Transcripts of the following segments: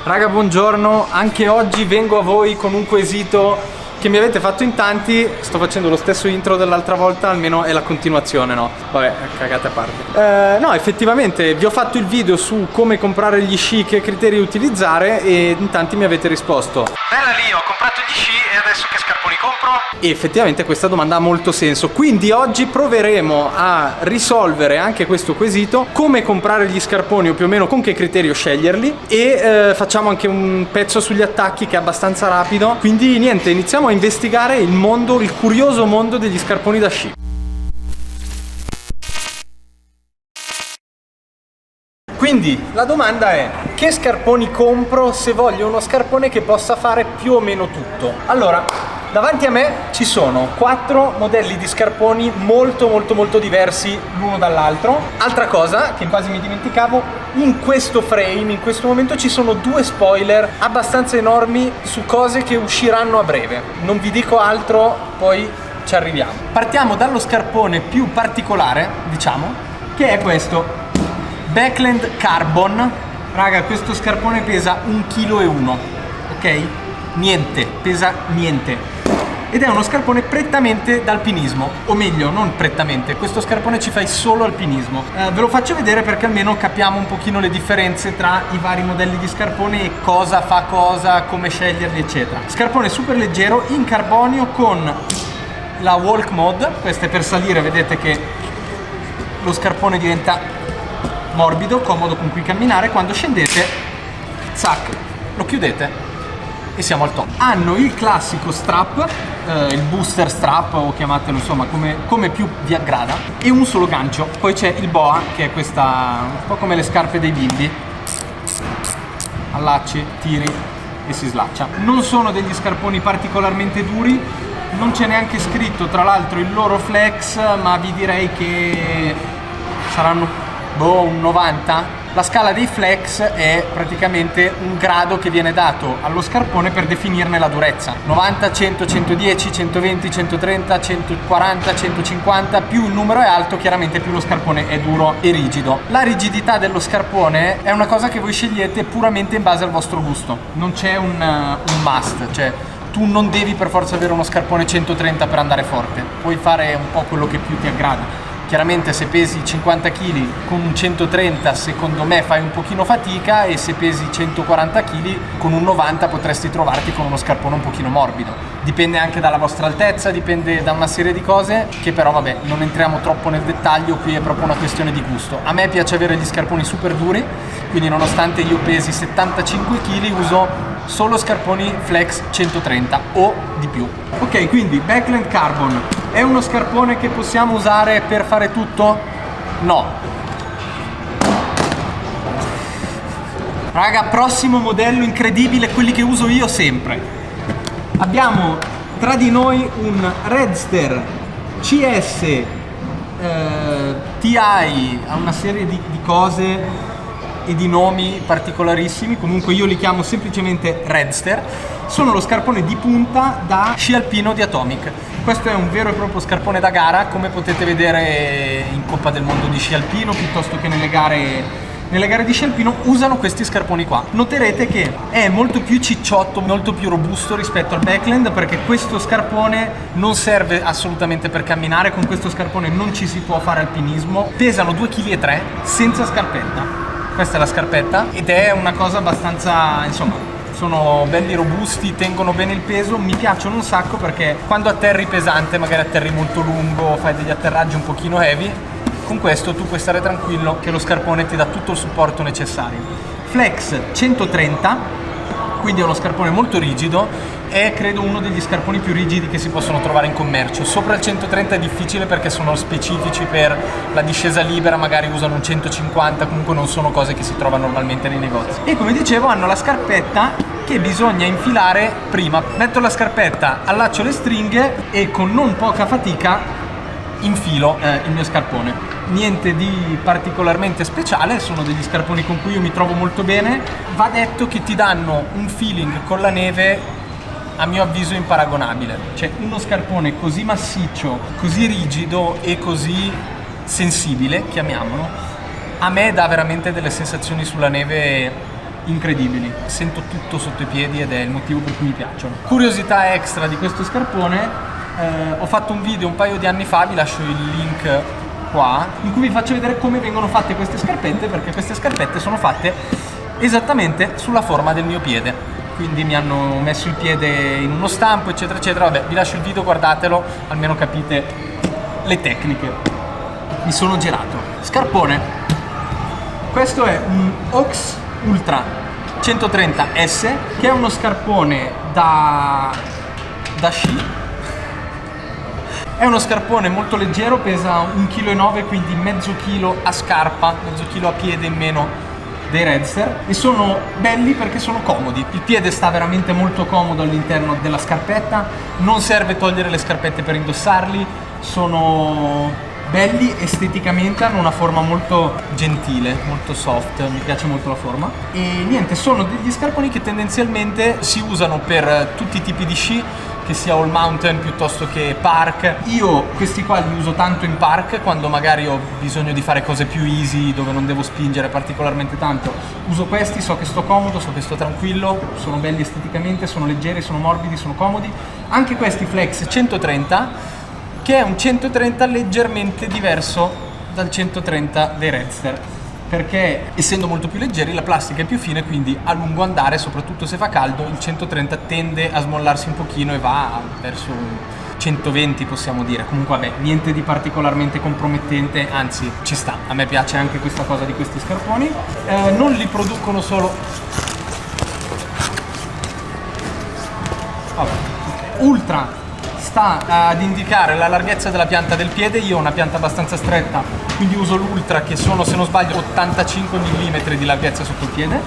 Raga, buongiorno, anche oggi vengo a voi con un quesito che mi avete fatto in tanti. Sto facendo lo stesso intro dell'altra volta, almeno è la continuazione, no? Vabbè, cagate a parte. No, effettivamente vi ho fatto il video su come comprare gli sci, che criteri utilizzare, e in tanti mi avete risposto: bella lì, ho comprato gli sci e adesso che scarponi compro? E effettivamente questa domanda ha molto senso, quindi oggi proveremo a risolvere anche questo quesito: come comprare gli scarponi, o più o meno con che criterio sceglierli, e facciamo anche un pezzo sugli attacchi che è abbastanza rapido. Quindi niente, iniziamo a investigare il mondo, il curioso mondo degli scarponi da sci. Quindi la domanda è: che scarponi compro se voglio uno scarpone che possa fare più o meno tutto? Allora, davanti a me ci sono 4 modelli di scarponi molto diversi l'uno dall'altro. Altra cosa che quasi mi dimenticavo: in questo frame, in questo momento, ci sono 2 spoiler abbastanza enormi su cose che usciranno a breve. Non vi dico altro, poi ci arriviamo. Partiamo dallo scarpone più particolare, diciamo, che è questo Backland Carbon. Raga, questo scarpone pesa 1,1 kg, ok? Niente, pesa niente. Ed è uno scarpone prettamente d'alpinismo, o meglio, non prettamente, questo scarpone ci fai solo alpinismo. Ve lo faccio vedere perché almeno capiamo un pochino le differenze tra i vari modelli di scarpone e cosa fa cosa, come sceglierli, eccetera. Scarpone super leggero in carbonio con la walk mod. Questa è per salire, vedete che lo scarpone diventa morbido, comodo con cui camminare. Quando scendete, zac, lo chiudete e siamo al top. Hanno il classico strap, il booster strap, o chiamatelo insomma come più vi aggrada, e un solo gancio. Poi c'è il boa, che è questa, un po' come le scarpe dei bimbi: allacci, tiri e si slaccia. Non sono degli scarponi particolarmente duri, non c'è neanche scritto tra l'altro il loro flex, ma vi direi che saranno un 90. La scala dei flex è praticamente un grado che viene dato allo scarpone per definirne la durezza: 90, 100, 110, 120, 130, 140, 150. Più il numero è alto, chiaramente più lo scarpone è duro e rigido. La rigidità dello scarpone è una cosa che voi scegliete puramente in base al vostro gusto, non c'è un must, cioè tu non devi per forza avere uno scarpone 130 per andare forte, puoi fare un po' quello che più ti aggrada. Chiaramente se pesi 50 kg con un 130 secondo me fai un pochino fatica, e se pesi 140 kg con un 90 potresti trovarti con uno scarpone un pochino morbido. Dipende anche dalla vostra altezza, dipende da una serie di cose che però vabbè, non entriamo troppo nel dettaglio, qui è proprio una questione di gusto. A me piace avere gli scarponi super duri, quindi nonostante io pesi 75 kg uso solo scarponi flex 130 o di più. Ok, quindi Backland Carbon è uno scarpone che possiamo usare per fare tutto? No. Raga, prossimo modello incredibile, quelli che uso io sempre. Abbiamo tra di noi un Redster CS TI, ha una serie di cose e di nomi particolarissimi, comunque io li chiamo semplicemente Redster. Sono lo scarpone di punta da sci alpino di Atomic. Questo è un vero e proprio scarpone da gara, come potete vedere in Coppa del Mondo di sci alpino, piuttosto che nelle gare di sci alpino usano questi scarponi qua. Noterete che è molto più cicciotto, molto più robusto rispetto al Backland, perché questo scarpone non serve assolutamente per camminare, con questo scarpone non ci si può fare alpinismo. Pesano 2,3 kg senza scarpetta. Questa è la scarpetta ed è una cosa abbastanza, insomma, sono belli robusti, tengono bene il peso, mi piacciono un sacco perché quando atterri pesante, magari atterri molto lungo, fai degli atterraggi un pochino heavy, con questo tu puoi stare tranquillo che lo scarpone ti dà tutto il supporto necessario. Flex 130, quindi è uno scarpone molto rigido, è credo uno degli scarponi più rigidi che si possono trovare in commercio. Sopra il 130 è difficile perché sono specifici per la discesa libera, magari usano un 150, comunque non sono cose che si trovano normalmente nei negozi. E come dicevo hanno la scarpetta che bisogna infilare prima. Metto la scarpetta, allaccio le stringhe e con non poca fatica infilo il mio scarpone. Niente di particolarmente speciale, sono degli scarponi con cui io mi trovo molto bene. Va detto che ti danno un feeling con la neve a mio avviso imparagonabile. Cioè uno scarpone così massiccio, così rigido e così sensibile, chiamiamolo, a me dà veramente delle sensazioni sulla neve incredibili, sento tutto sotto i piedi ed è il motivo per cui mi piacciono. Curiosità extra di questo scarpone, ho fatto un video un paio di anni fa, vi lascio il link qua, in cui vi faccio vedere come vengono fatte queste scarpette, perché queste scarpette sono fatte esattamente sulla forma del mio piede, quindi mi hanno messo il piede in uno stampo eccetera eccetera. Vabbè, vi lascio il video, guardatelo, almeno capite le tecniche. Mi sono girato. Scarpone. Questo è un Ox Ultra 130S, che è uno scarpone da sci. È uno scarpone molto leggero, pesa 1,9 kg, quindi mezzo chilo a scarpa, mezzo chilo a piede in meno dei Redster, e sono belli perché sono comodi. Il piede sta veramente molto comodo all'interno della scarpetta, non serve togliere le scarpette per indossarli, sono belli esteticamente, hanno una forma molto gentile, molto soft, mi piace molto la forma. E niente, sono degli scarponi che tendenzialmente si usano per tutti i tipi di sci, che sia all mountain piuttosto che park. Io questi qua li uso tanto in park, quando magari ho bisogno di fare cose più easy, dove non devo spingere particolarmente tanto. Uso questi, so che sto comodo, so che sto tranquillo, sono belli esteticamente, sono leggeri, sono morbidi, sono comodi. Anche questi Flex 130, che è un 130 leggermente diverso dal 130 dei Redster, perché essendo molto più leggeri la plastica è più fine, quindi a lungo andare, soprattutto se fa caldo, il 130 tende a smollarsi un pochino e va verso 120 possiamo dire. Comunque vabbè, niente di particolarmente compromettente, anzi ci sta, a me piace anche questa cosa di questi scarponi. Non li producono solo Ultra sta ad indicare la larghezza della pianta del piede. Io ho una pianta abbastanza stretta, quindi uso l'Ultra, che sono, se non sbaglio, 85 mm di larghezza sotto il piede.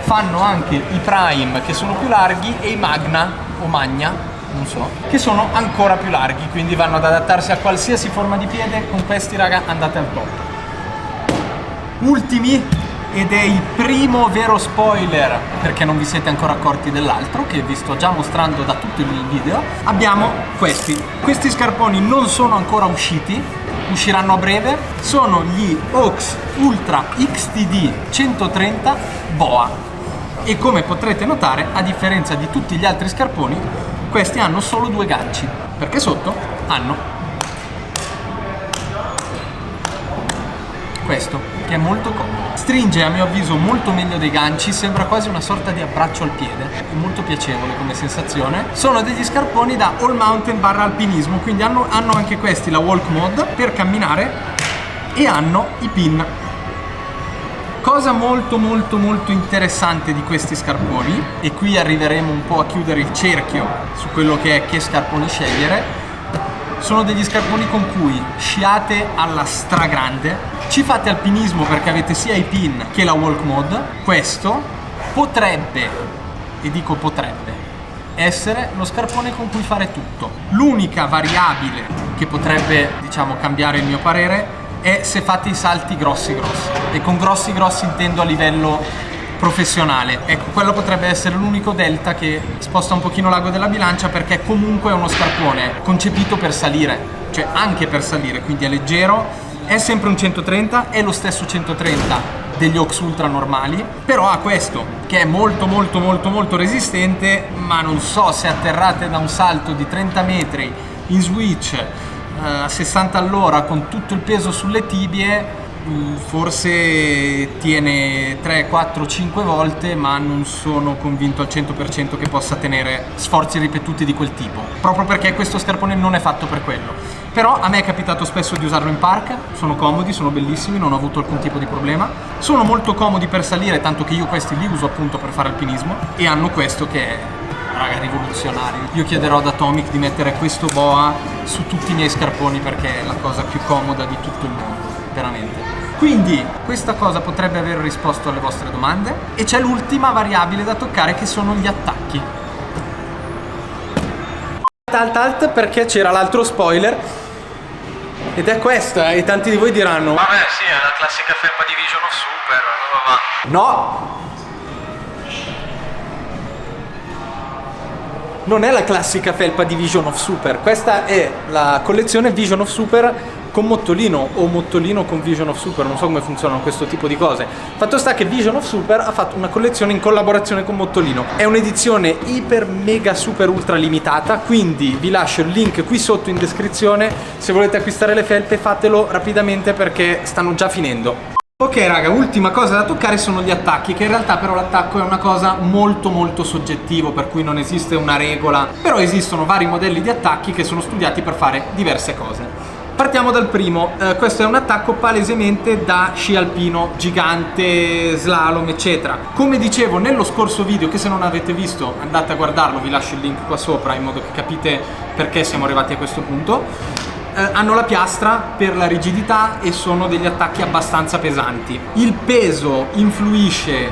Fanno anche i Prime, che sono più larghi, e i Magna o Magna, non so, che sono ancora più larghi, quindi vanno ad adattarsi a qualsiasi forma di piede. Con questi, raga, andate al top. Ultimi, ed è il primo vero spoiler, perché non vi siete ancora accorti dell'altro, che vi sto già mostrando da tutto il video. Abbiamo questi scarponi, non sono ancora usciti, usciranno a breve. Sono gli Ox Ultra XTD 130 Boa, e come potrete notare, a differenza di tutti gli altri scarponi, questi hanno solo 2 ganci, perché sotto hanno questo, che è molto comodo. Stringe, a mio avviso, molto meglio dei ganci, sembra quasi una sorta di abbraccio al piede, è molto piacevole come sensazione. Sono degli scarponi da all mountain / alpinismo, quindi hanno anche questi la walk mode per camminare, e hanno i pin. Cosa molto molto molto interessante di questi scarponi, e qui arriveremo un po' a chiudere il cerchio su quello che scarponi scegliere. Sono degli scarponi con cui sciate alla stragrande, ci fate alpinismo perché avete sia i pin che la walk mode. Questo potrebbe, e dico potrebbe, essere lo scarpone con cui fare tutto. L'unica variabile che potrebbe, diciamo, cambiare il mio parere è se fate i salti grossi, e con grossi intendo a livello professionale. Ecco, quello potrebbe essere l'unico delta che sposta un pochino l'ago della bilancia, perché comunque è uno scarpone concepito per salire, cioè anche per salire, quindi è leggero, è sempre un 130, è lo stesso 130 degli Ox Ultra normali, però ha questo che è molto molto molto molto resistente, ma non so se atterrate da un salto di 30 metri in switch a 60 all'ora con tutto il peso sulle tibie, forse tiene 3, 4, 5 volte, ma non sono convinto al 100% che possa tenere sforzi ripetuti di quel tipo, proprio perché questo scarpone non è fatto per quello. Però a me è capitato spesso di usarlo in park, sono comodi, sono bellissimi, non ho avuto alcun tipo di problema, sono molto comodi per salire, tanto che io questi li uso appunto per fare alpinismo, e hanno questo che è, raga, rivoluzionario. Io chiederò ad Atomic di mettere questo boa su tutti i miei scarponi, perché è la cosa più comoda di tutto il mondo, veramente. Quindi questa cosa potrebbe aver risposto alle vostre domande, e c'è l'ultima variabile da toccare, che sono gli attacchi. Alt, perché c'era l'altro spoiler, ed è questa, e tanti di voi diranno: vabbè, sì, è la classica felpa di Vision of Super, no, non è la classica felpa di Vision of Super, questa è la collezione Vision of Super con Mottolino o Mottolino con Vision of Super, non so come funzionano questo tipo di cose. Fatto sta che Vision of Super ha fatto una collezione in collaborazione con Mottolino. È un'edizione iper mega super ultra limitata, quindi vi lascio il link qui sotto in descrizione. Se volete acquistare le felpe fatelo rapidamente perché stanno già finendo. Ok raga, ultima cosa da toccare sono gli attacchi, che in realtà però l'attacco è una cosa molto molto soggettivo, per cui non esiste una regola, però esistono vari modelli di attacchi che sono studiati per fare diverse cose. Partiamo dal primo, questo è un attacco palesemente da sci alpino, gigante, slalom eccetera. Come dicevo nello scorso video, che se non avete visto andate a guardarlo, vi lascio il link qua sopra in modo che capite perché siamo arrivati a questo punto. Hanno la piastra per la rigidità e sono degli attacchi abbastanza pesanti. Il peso influisce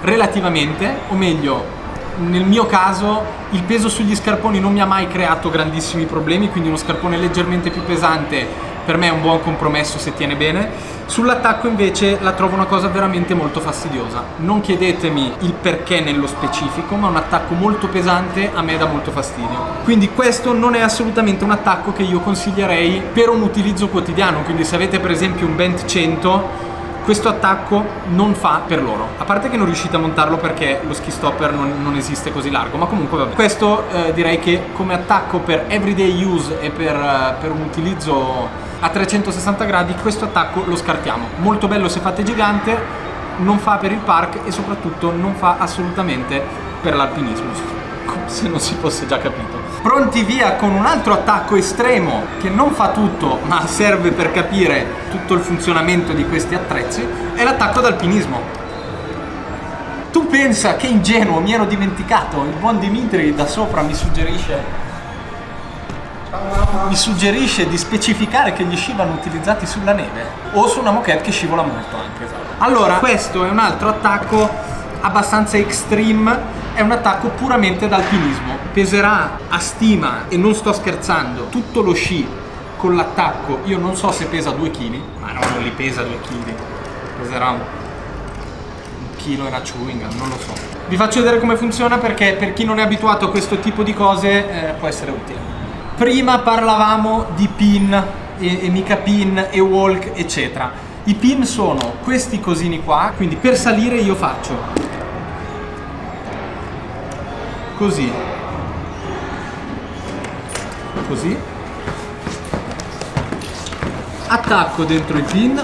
relativamente, o meglio, nel mio caso il peso sugli scarponi non mi ha mai creato grandissimi problemi, quindi uno scarpone leggermente più pesante per me è un buon compromesso se tiene bene. Sull'attacco invece la trovo una cosa veramente molto fastidiosa. Non chiedetemi il perché nello specifico, ma un attacco molto pesante a me dà molto fastidio. Quindi questo non è assolutamente un attacco che io consiglierei per un utilizzo quotidiano. Quindi se avete per esempio un Bent 100, questo attacco non fa per loro. A parte che non riuscite a montarlo perché lo ski stopper non esiste così largo, ma comunque vabbè. Questo direi che come attacco per everyday use e per un utilizzo a 360 gradi, questo attacco lo scartiamo. Molto bello se fate gigante, non fa per il park e soprattutto non fa assolutamente per l'alpinismo, se non si fosse già capito. Pronti via con un altro attacco estremo che non fa tutto ma serve per capire tutto il funzionamento di questi attrezzi, è l'attacco d'alpinismo. Tu pensa che ingenuo, mi ero dimenticato, il buon Dimitri da sopra mi suggerisce di specificare che gli sci vanno utilizzati sulla neve o su una moquette che scivola molto anche. Allora, questo è un altro attacco abbastanza extreme, è un attacco puramente d'alpinismo. Peserà a stima, e non sto scherzando, tutto lo sci con l'attacco, io non so se pesa 2 kg, ma no, non li pesa 2 kg, peserà un chilo e una chewing gum, non lo so. Vi faccio vedere come funziona perché per chi non è abituato a questo tipo di cose può essere utile. Prima parlavamo di pin e mica pin e walk eccetera. I pin sono questi cosini qua, quindi per salire io faccio così, così, attacco dentro il pin,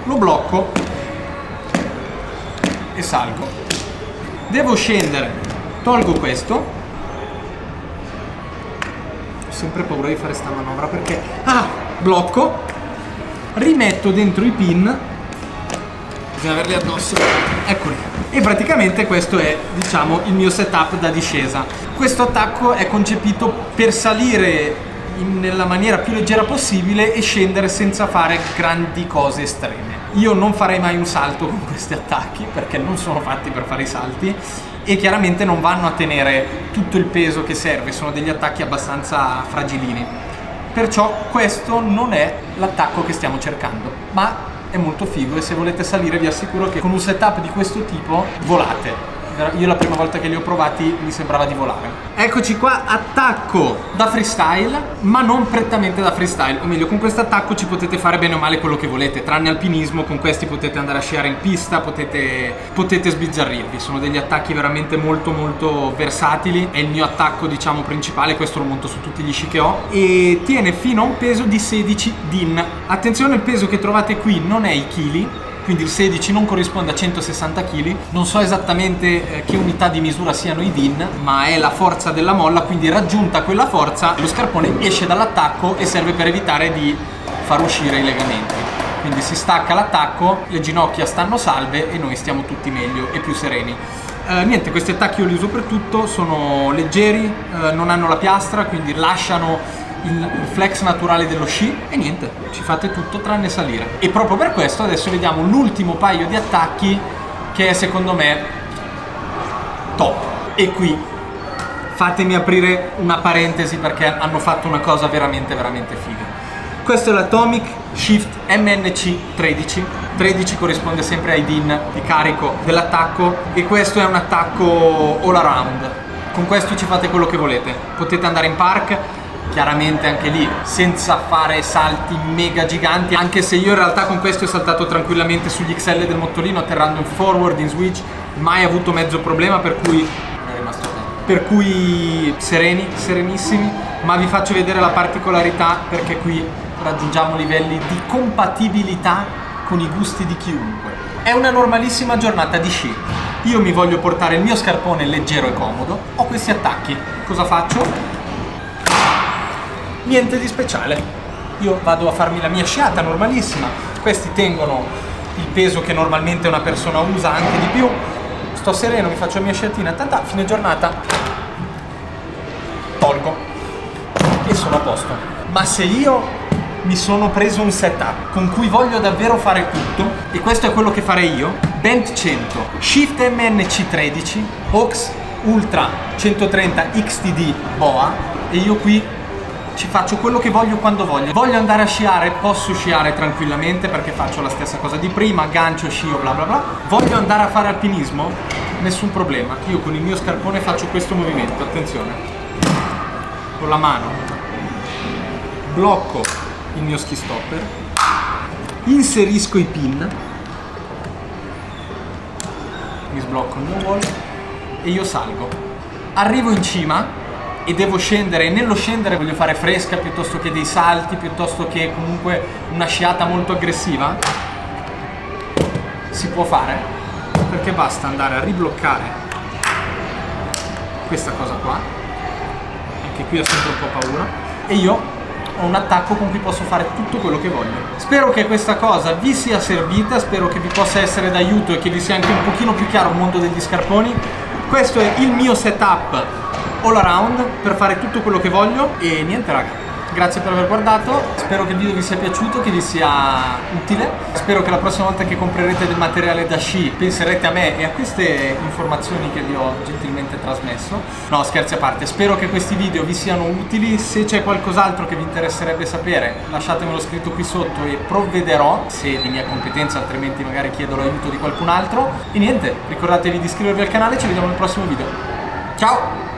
lo blocco e salgo. Devo scendere, tolgo questo. Sempre paura di fare sta manovra perché blocco, rimetto dentro i pin, bisogna averli addosso, eccoli, e praticamente questo è, diciamo, il mio setup da discesa. Questo attacco è concepito per salire nella maniera più leggera possibile e scendere senza fare grandi cose estreme. Io non farei mai un salto con questi attacchi perché non sono fatti per fare i salti e chiaramente non vanno a tenere tutto il peso che serve, sono degli attacchi abbastanza fragilini. Perciò questo non è l'attacco che stiamo cercando, ma è molto figo e se volete salire vi assicuro che con un setup di questo tipo volate. Io la prima volta che li ho provati mi sembrava di volare. Eccoci qua, attacco da freestyle, ma non prettamente da freestyle, o meglio, con questo attacco ci potete fare bene o male quello che volete, tranne alpinismo. Con questi potete andare a sciare in pista, potete sbizzarrirvi, sono degli attacchi veramente molto molto versatili. È il mio attacco, diciamo, principale, questo lo monto su tutti gli sci che ho e tiene fino a un peso di 16 din. Attenzione, il peso che trovate qui non è i chili, quindi il 16 non corrisponde a 160 kg, non so esattamente che unità di misura siano i din, ma è la forza della molla, quindi raggiunta quella forza lo scarpone esce dall'attacco e serve per evitare di far uscire i legamenti. Quindi si stacca l'attacco, le ginocchia stanno salve e noi stiamo tutti meglio e più sereni. Niente, questi attacchi io li uso per tutto, sono leggeri, non hanno la piastra, quindi lasciano il flex naturale dello sci e niente, ci fate tutto tranne salire. E proprio per questo adesso vediamo l'ultimo paio di attacchi che è secondo me top. E qui fatemi aprire una parentesi perché hanno fatto una cosa veramente veramente figa. Questo è l'Atomic Shift MNC 13. 13 corrisponde sempre ai din di carico dell'attacco e questo è un attacco all around. Con questo ci fate quello che volete, potete andare in park, chiaramente anche lì senza fare salti mega giganti, anche se io in realtà con questo ho saltato tranquillamente sugli XL del motorino atterrando in forward, in switch, mai avuto mezzo problema, per cui serenissimi, ma vi faccio vedere la particolarità perché qui raggiungiamo livelli di compatibilità con i gusti di chiunque. È una normalissima giornata di sci. Io mi voglio portare il mio scarpone leggero e comodo, ho questi attacchi. Cosa faccio? Niente di speciale. Io vado a farmi la mia sciata normalissima. Questi tengono il peso che normalmente una persona usa, anche di più. Sto sereno, mi faccio la mia sciatina, fine giornata, tolgo e sono a posto. Ma se io mi sono preso un setup con cui voglio davvero fare tutto, e questo è quello che farei io: Bent 100, Shift MNC13, Hawx Ultra 130 XTD BOA, e io qui ci faccio quello che voglio quando voglio. Voglio andare a sciare, posso sciare tranquillamente perché faccio la stessa cosa di prima, gancio, scio, bla bla bla. Voglio andare a fare alpinismo? Nessun problema. Io con il mio scarpone faccio questo movimento, attenzione. Con la mano blocco il mio ski stopper, inserisco i pin, mi sblocco il mio wall e io salgo. Arrivo in cima e devo scendere, e nello scendere voglio fare fresca piuttosto che dei salti, piuttosto che comunque una sciata molto aggressiva. Si può fare, perché basta andare a ribloccare questa cosa qua, anche qui ho sempre un po' paura, e io ho un attacco con cui posso fare tutto quello che voglio. Spero che questa cosa vi sia servita, spero che vi possa essere d'aiuto e che vi sia anche un pochino più chiaro il mondo degli scarponi. Questo è il mio setup all around per fare tutto quello che voglio. E niente raga, grazie per aver guardato, spero che il video vi sia piaciuto, che vi sia utile. Spero che la prossima volta che comprerete del materiale da sci penserete a me e a queste informazioni che vi ho gentilmente trasmesso. No, scherzi a parte, spero che questi video vi siano utili. Se c'è qualcos'altro che vi interesserebbe sapere, lasciatemelo scritto qui sotto e provvederò, se di mia competenza, altrimenti magari chiedo l'aiuto di qualcun altro. E niente, ricordatevi di iscrivervi al canale, ci vediamo nel prossimo video. Ciao!